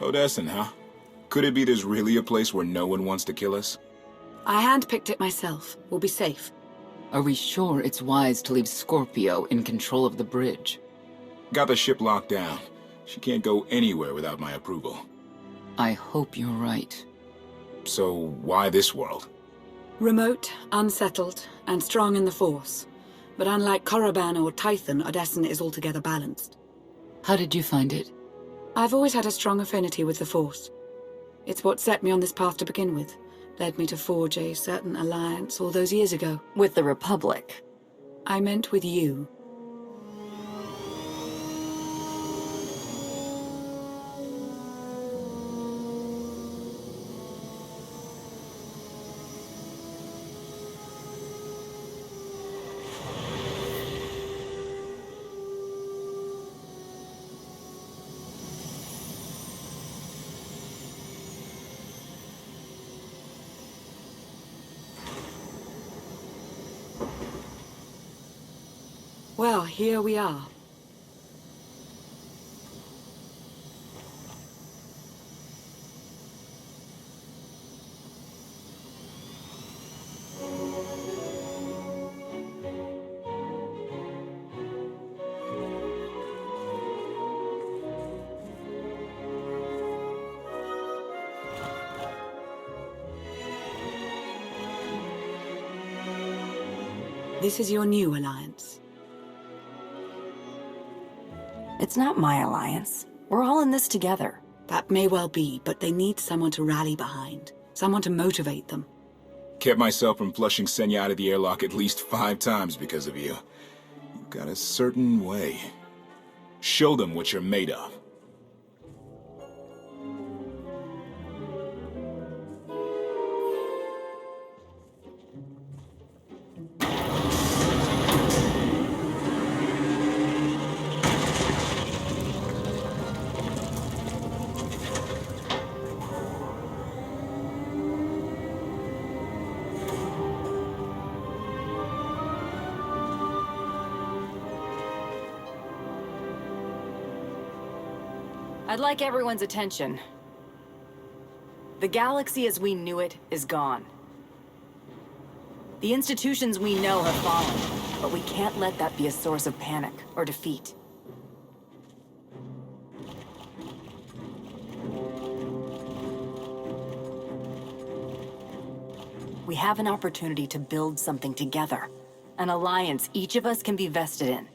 Odessen, huh? Could it be there's really a place where no one wants to kill us? I handpicked it myself. We'll be safe. Are we sure it's wise to leave Scorpio in control of the bridge? Got the ship locked down. She can't go anywhere without my approval. I hope you're right. So why this world? Remote, unsettled, and strong in the Force. But unlike Korriban or Tython, Odessen is altogether balanced. How did you find it? I've always had a strong affinity with the Force. It's what set me on this path to begin with. Led me to forge a certain alliance all those years ago. With the Republic? I meant with you. Well, here we are. This is your new alliance. It's not my alliance. We're all in this together. That may well be, but they need someone to rally behind. Someone to motivate them. Kept myself from flushing Senya out of the airlock at least 5 times because of you. You've got a certain way. Show them what you're made of. I'd like everyone's attention. The galaxy as we knew it is gone. The institutions we know have fallen, but we can't let that be a source of panic or defeat. We have an opportunity to build something together, an alliance each of us can be vested in.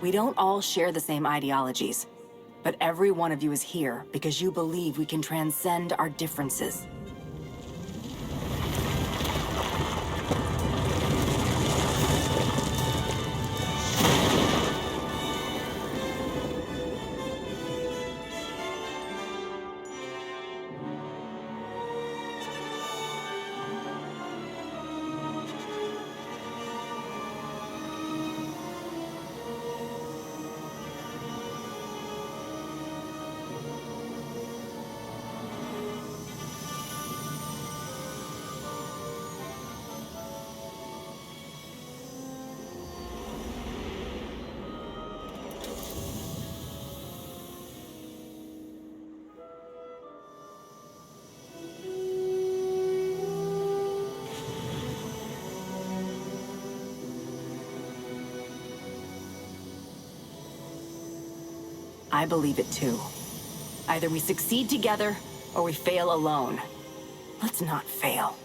We don't all share the same ideologies, but every one of you is here because you believe we can transcend our differences. I believe it too. Either we succeed together, or we fail alone. Let's not fail.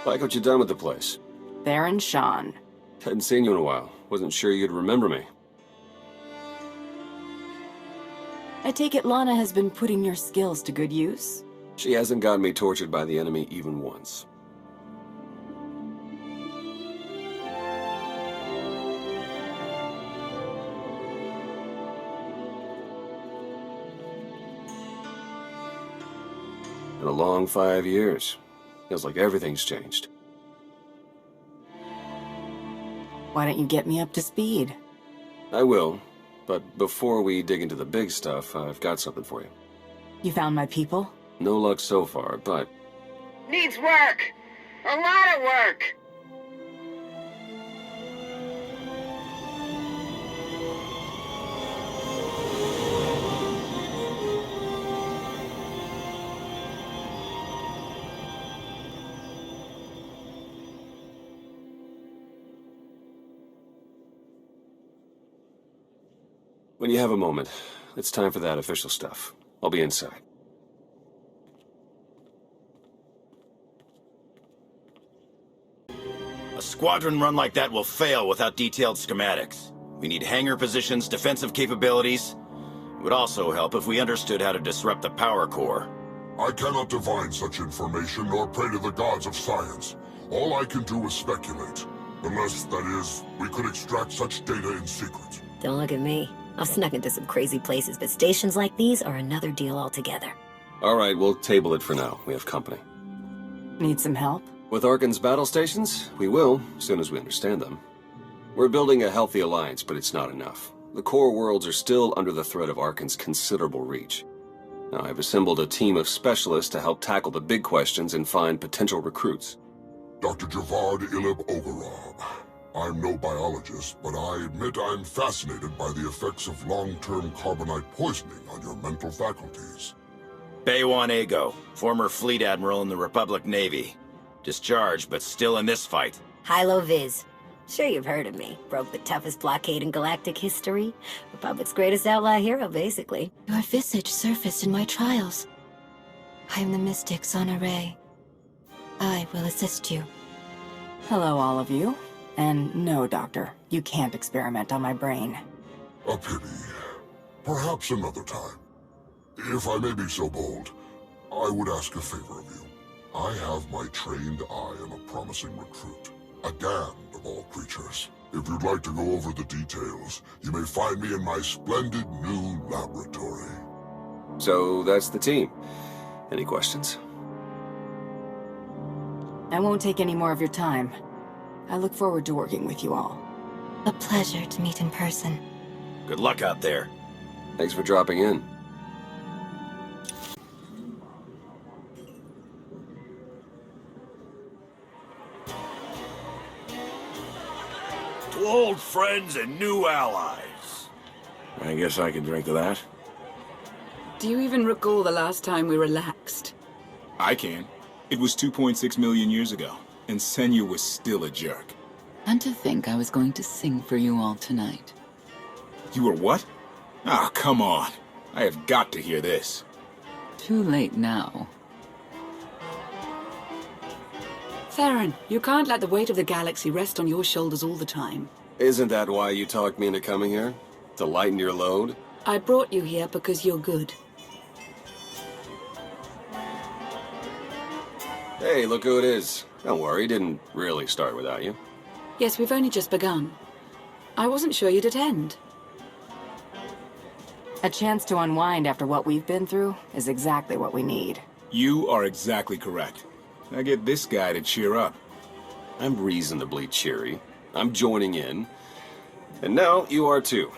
Like what you done with the place. Baron Sean. Hadn't seen you in a while. Wasn't sure you'd remember me. I take it Lana has been putting your skills to good use? She hasn't gotten me tortured by the enemy even once. Been a long 5 years. Feels like everything's changed. Why don't you get me up to speed? I will, but before we dig into the big stuff, I've got something for you. You found my people? No luck so far, but Needs work. A lot of work. when you have a moment, it's time for that official stuff. I'll be inside. A squadron run like that will fail without detailed schematics. We need hangar positions, defensive capabilities. It would also help if we understood how to disrupt the power core. I cannot divine such information nor pray to the gods of science. All I can do is speculate. Unless, that is, we could extract such data in secret. Don't look at me. I've snuck into some crazy places, but stations like these are another deal altogether. All right, we'll table it for now. We have company. Need some help? With Arkan's battle stations, we will, as soon as we understand them. We're building a healthy alliance, but it's not enough. The core worlds are still under the threat of Arkan's considerable reach. Now, I've assembled a team of specialists to help tackle the big questions and find potential recruits. Dr. Javad Ilib Ogara. I'm no biologist, but I admit I'm fascinated by the effects of long-term carbonite poisoning on your mental faculties. Baywan Ego, former fleet admiral in the Republic Navy. Discharged, but still in this fight. Hilo Viz. Sure you've heard of me. Broke the toughest blockade in galactic history. Republic's greatest outlaw hero, basically. Your visage surfaced in my trials. I am the mystic Sonare. I will assist you. Hello, all of you. And no, Doctor, you can't experiment on my brain. A pity. Perhaps another time. If I may be so bold, I would ask a favor of you. I have my trained eye on a promising recruit. A damned of all creatures. If you'd like to go over the details, you may find me in my splendid new laboratory. So that's the team. Any questions? I won't take any more of your time. I look forward to working with you all. A pleasure to meet in person. Good luck out there. Thanks for dropping in. To old friends and new allies. I guess I can drink to that. Do you even recall the last time we relaxed? I can. It was 2.6 million years ago, and Senya was still a jerk. And to think I was going to sing for you all tonight. You were what? Ah, come on. I have got to hear this. Too late now. Theron, you can't let the weight of the galaxy rest on your shoulders all the time. Isn't that why you talked me into coming here? To lighten your load? I brought you here because you're good. Hey, look who it is. Don't worry, didn't really start without you. Yes, we've only just begun. I wasn't sure you'd attend. A chance to unwind after what we've been through is exactly what we need. You are exactly correct. Now get this guy to cheer up. I'm reasonably cheery. I'm joining in. And now you are too.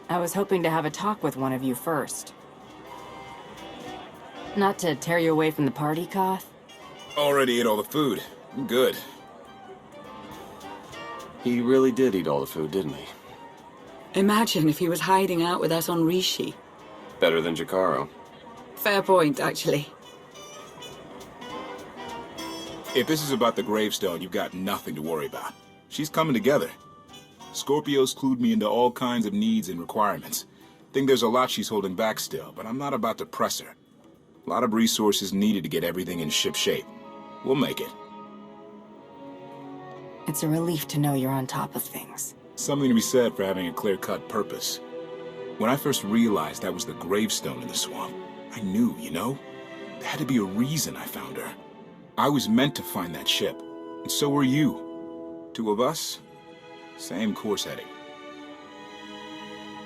I was hoping to have a talk with one of you first. Not to tear you away from the party, Koth. Already ate all the food. I'm good. He really did eat all the food, didn't he? Imagine if he was hiding out with us on Rishi. Better than Jakaro. Fair point, actually. If this is about the gravestone, you've got nothing to worry about. She's coming together. Scorpio's clued me into all kinds of needs and requirements. Think there's a lot she's holding back still, but I'm not about to press her. A lot of resources needed to get everything in ship shape. We'll make it. It's a relief to know you're on top of things. Something to be said for having a clear-cut purpose. When I first realized that was the gravestone in the swamp, I knew, you know? There had to be a reason I found her. I was meant to find that ship, and so were you. Two of us, same course heading.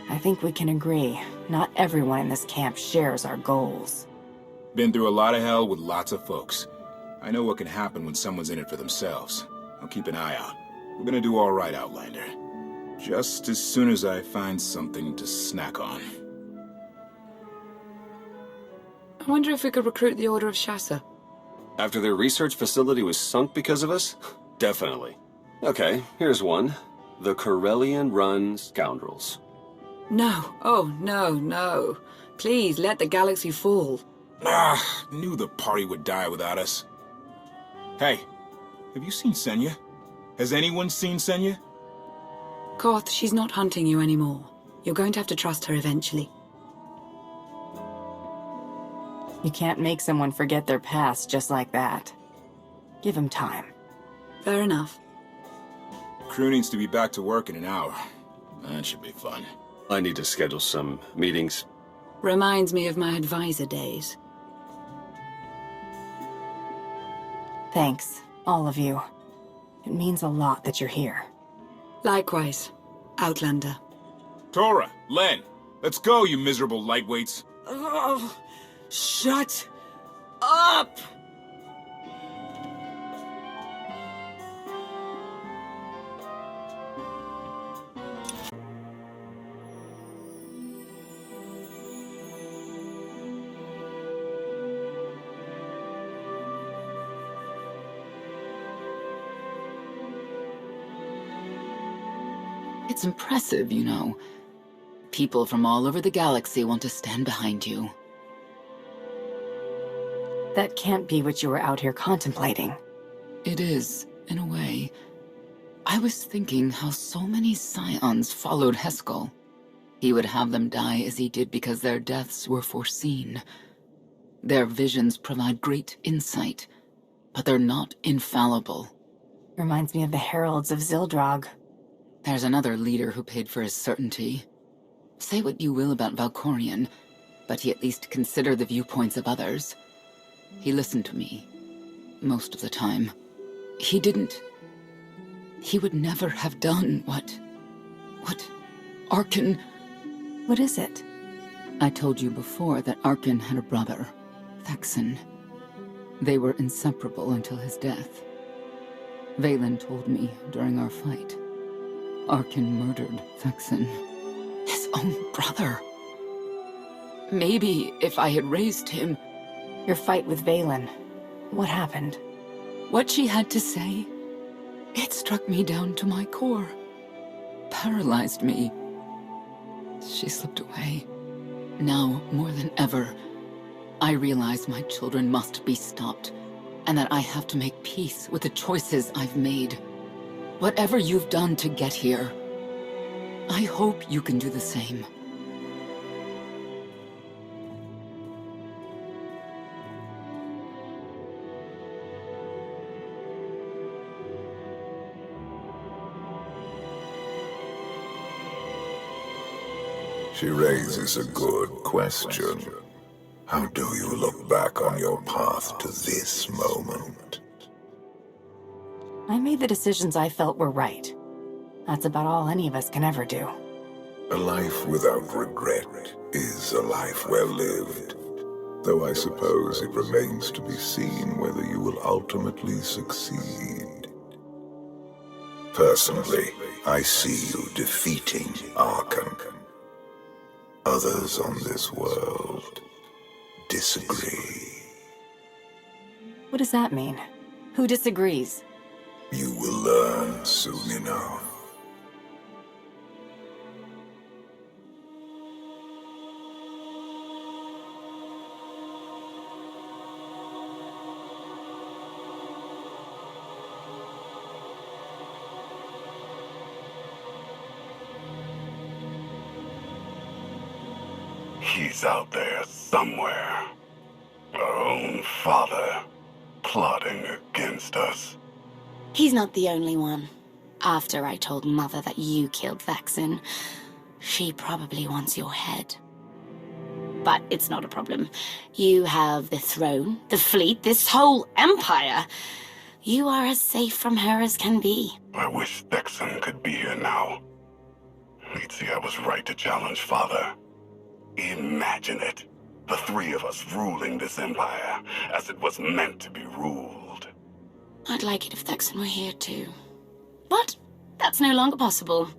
I think we can agree, not everyone in this camp shares our goals. Been through a lot of hell with lots of folks. I know what can happen when someone's in it for themselves. I'll keep an eye out. We're gonna do all right, Outlander. Just as soon as I find something to snack on. I wonder if we could recruit the Order of Shassa. After their research facility was sunk because of us? Definitely. Okay, here's one. The Corellian-run Scoundrels. No. Oh, no, no. Please, let the galaxy fall. Knew the party would die without us. Hey, have you seen Senya? Has anyone seen Senya? Koth, she's not hunting you anymore. You're going to have to trust her eventually. You can't make someone forget their past just like that. Give him time. Fair enough. Crew needs to be back to work in an hour. That should be fun. I need to schedule some meetings. Reminds me of my advisor days. Thanks, all of you. It means a lot that you're here. Likewise, Outlander. Tora, Len, let's go, you miserable lightweights. Oh, shut up! It's impressive, you know. People from all over the galaxy want to stand behind you. That can't be what you were out here contemplating. It is, in a way. I was thinking how so many Scions followed Heskel. He would have them die as he did because their deaths were foreseen. Their visions provide great insight, but they're not infallible. Reminds me of the Heralds of Zildrog. There's another leader who paid for his certainty. Say what you will about Valkorion, but he at least considered the viewpoints of others. He listened to me, most of the time. He would never have done what Arkan... What is it? I told you before that Arkan had a brother, Thexan. They were inseparable until his death. Valen told me during our fight. Arkan murdered Thexan. His own brother. Maybe if I had raised him... Your fight with Valen. What happened? What she had to say, it struck me down to my core. Paralyzed me. She slipped away. Now, more than ever, I realize my children must be stopped, and that I have to make peace with the choices I've made. Whatever you've done to get here, I hope you can do the same. She raises a good question. How do you look back on your path to this moment? I made the decisions I felt were right. That's about all any of us can ever do. A life without regret is a life well lived. Though I suppose it remains to be seen whether you will ultimately succeed. Personally, I see you defeating Arkan. Others on this world disagree. What does that mean? Who disagrees? You will learn soon enough. He's out there somewhere. Our own father, plotting against us. He's not the only one. After I told Mother that you killed Thexan, she probably wants your head. But it's not a problem. You have the throne, the fleet, this whole empire. You are as safe from her as can be. I wish Thexan could be here now. He'd see I was right to challenge Father. Imagine it. The three of us ruling this empire as it was meant to be ruled. I'd like it if Thexan were here too. But that's no longer possible.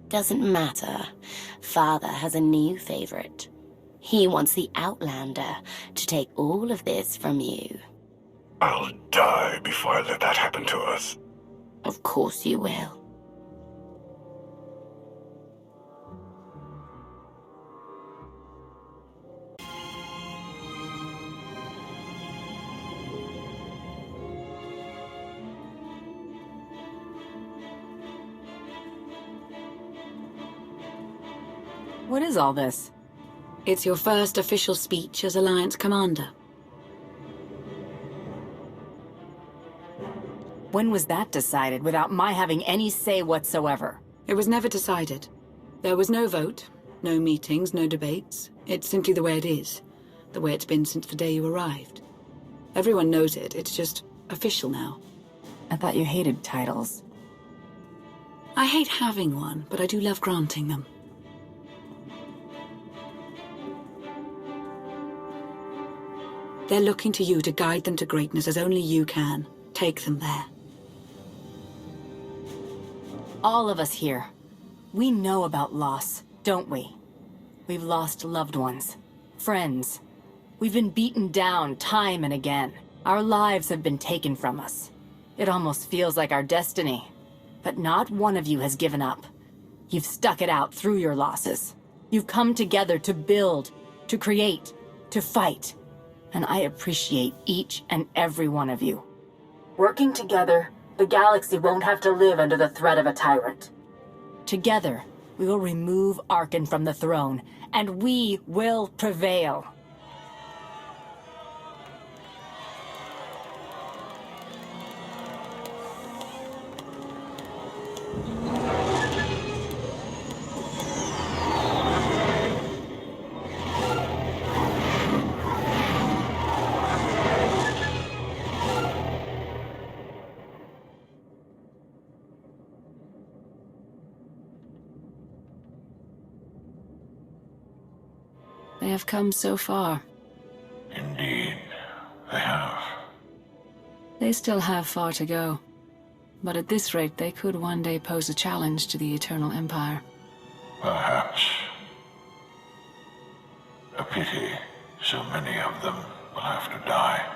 Doesn't matter. Father has a new favorite. He wants the Outlander to take all of this from you. I'll die before I let that happen to us. Of course you will. What is all this? It's your first official speech as Alliance Commander. When was that decided without my having any say whatsoever? It was never decided. There was no vote, no meetings, no debates. It's simply the way it is. The way it's been since the day you arrived. Everyone knows it. It's just official now. I thought you hated titles. I hate having one, but I do love granting them. They're looking to you to guide them to greatness as only you can. Take them there. All of us here, we know about loss, don't we? We've lost loved ones, friends. We've been beaten down time and again. Our lives have been taken from us. It almost feels like our destiny. But not one of you has given up. You've stuck it out through your losses. You've come together to build, to create, to fight. And I appreciate each and every one of you. Working together, the galaxy won't have to live under the threat of a tyrant. Together, we will remove Arkan from the throne, and we will prevail. They have come so far. Indeed, they have. They still have far to go. But at this rate, they could one day pose a challenge to the Eternal Empire. Perhaps. A pity so many of them will have to die.